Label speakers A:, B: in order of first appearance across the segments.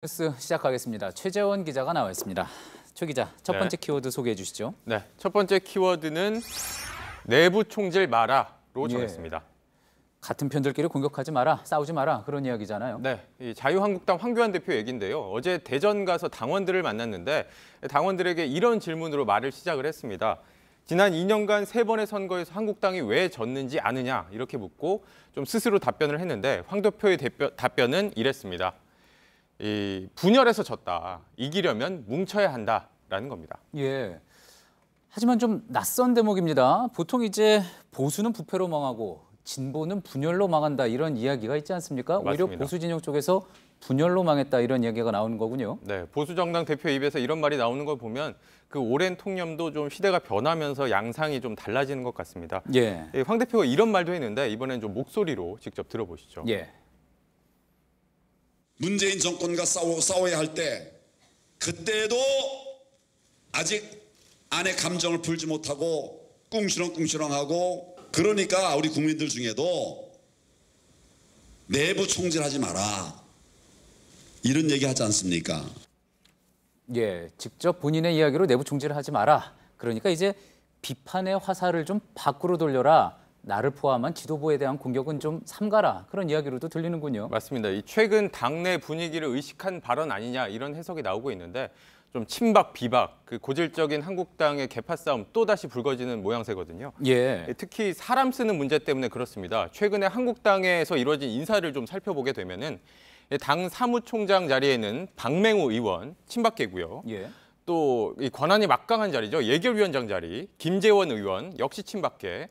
A: 뉴스 시작하겠습니다. 최재원 기자가 나와 있습니다. 최 기자, 첫 번째 키워드 소개해 주시죠.
B: 네, 첫 번째 키워드는 내부 총질 마라로 정했습니다.
A: 같은 편들끼리 공격하지 마라, 싸우지 마라 그런 이야기잖아요.
B: 네, 이 자유한국당 황교안 대표 얘기인데요. 어제 대전 가서 당원들을 만났는데 당원들에게 이런 질문으로 말을 시작을 했습니다. 지난 2년간 3번의 선거에서 한국당이 왜 졌는지 아느냐 이렇게 묻고 좀 스스로 답변을 했는데 황 대표의 답변은 이랬습니다. 분열해서 졌다. 이기려면 뭉쳐야 한다라는 겁니다.
A: 예. 하지만 좀 낯선 대목입니다. 보통 이제 보수는 부패로 망하고 진보는 분열로 망한다 이런 이야기가 있지 않습니까?
B: 맞습니다.
A: 오히려 보수 진영 쪽에서 분열로 망했다 이런 이야기가 나오는 거군요.
B: 네, 보수 정당 대표 입에서 이런 말이 나오는 걸 보면 그 오랜 통념도 좀 시대가 변하면서 양상이 좀 달라지는 것 같습니다.
A: 예.
B: 황 대표가 이런 말도 했는데 이번엔 좀 목소리로 직접 들어보시죠.
A: 예.
C: 문재인 정권과 싸워야 할 때 그때도 아직 안에 감정을 풀지 못하고 꿍시렁꿍시렁하고 그러니까 우리 국민들 중에도 내부 총질하지 마라 이런 얘기 하지 않습니까?
A: 예, 직접 본인의 이야기로 내부 총질을 하지 마라. 그러니까 이제 비판의 화살을 좀 밖으로 돌려라. 나를 포함한 지도부에 대한 공격은 좀 삼가라. 그런 이야기로도 들리는군요.
B: 맞습니다. 이 최근 당내 분위기를 의식한 발언 아니냐 이런 해석이 나오고 있는데 좀 친박, 비박, 그 고질적인 한국당의 계파 싸움 또다시 불거지는 모양새거든요.
A: 예.
B: 특히 사람 쓰는 문제 때문에 그렇습니다. 최근에 한국당에서 이루어진 인사를 좀 살펴보게 되면은 당 사무총장 자리에는 박맹우 의원, 친박계고요.
A: 예.
B: 또 이 권한이 막강한 자리죠. 예결위원장 자리, 김재원 의원, 역시 친박계.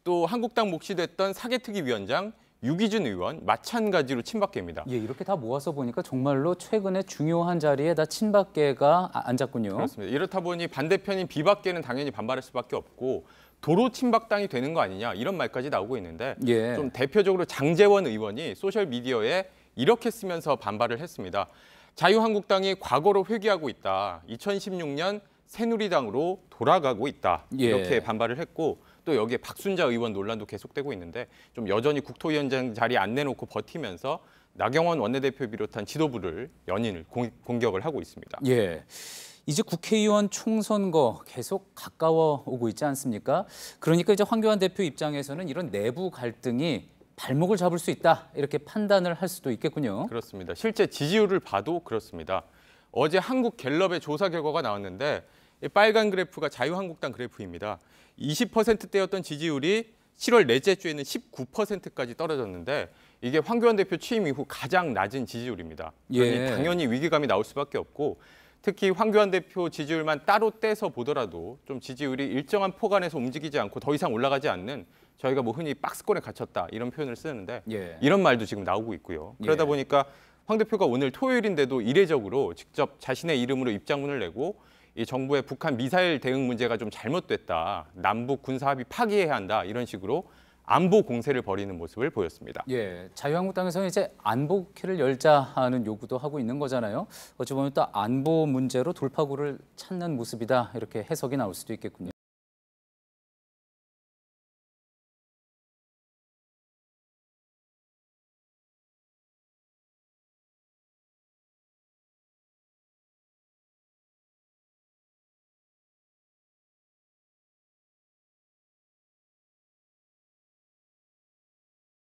B: 또 한국당 몫이 됐던 사개특위위원장 유기준 의원 마찬가지로 친박계입니다.
A: 예, 이렇게 다 모아서 보니까 정말로 최근에 중요한 자리에 다 친박계가 앉았군요.
B: 그렇습니다. 이렇다 보니 반대편인 비박계는 당연히 반발할 수밖에 없고 도로 친박당이 되는 거 아니냐 이런 말까지 나오고 있는데
A: 예.
B: 좀 대표적으로 장제원 의원이 소셜미디어에 이렇게 쓰면서 반발을 했습니다. 자유한국당이 과거로 회귀하고 있다. 2016년 새누리당으로 돌아가고 있다. 이렇게
A: 예.
B: 반발을 했고 또 여기에 박순자 의원 논란도 계속되고 있는데 좀 여전히 국토위원장 자리 안 내놓고 버티면서 나경원 원내대표 비롯한 지도부를 연인을 공격을 하고 있습니다.
A: 예. 이제 국회의원 총선거 계속 가까워 오고 있지 않습니까? 그러니까 이제 황교안 대표 입장에서는 이런 내부 갈등이 발목을 잡을 수 있다. 이렇게 판단을 할 수도 있겠군요.
B: 그렇습니다. 실제 지지율을 봐도 그렇습니다. 어제 한국갤럽의 조사 결과가 나왔는데 이 빨간 그래프가 자유한국당 그래프입니다. 20%대였던 지지율이 7월 넷째 주에는 19%까지 떨어졌는데 이게 황교안 대표 취임 이후 가장 낮은 지지율입니다. 그러니
A: 예.
B: 당연히 위기감이 나올 수밖에 없고 특히 황교안 대표 지지율만 따로 떼서 보더라도 좀 지지율이 일정한 폭안에서 움직이지 않고 더 이상 올라가지 않는 저희가 뭐 흔히 박스권에 갇혔다 이런 표현을 쓰는데
A: 예.
B: 이런 말도 지금 나오고 있고요. 그러다
A: 예.
B: 보니까 황 대표가 오늘 토요일인데도 이례적으로 직접 자신의 이름으로 입장문을 내고 이 정부의 북한 미사일 대응 문제가 좀 잘못됐다. 남북 군사 합의 파기해야 한다. 이런 식으로 안보 공세를 벌이는 모습을 보였습니다.
A: 예, 자유한국당에서는 이제 안보키를 열자 하는 요구도 하고 있는 거잖아요. 어찌 보면 또 안보 문제로 돌파구를 찾는 모습이다. 이렇게 해석이 나올 수도 있겠군요.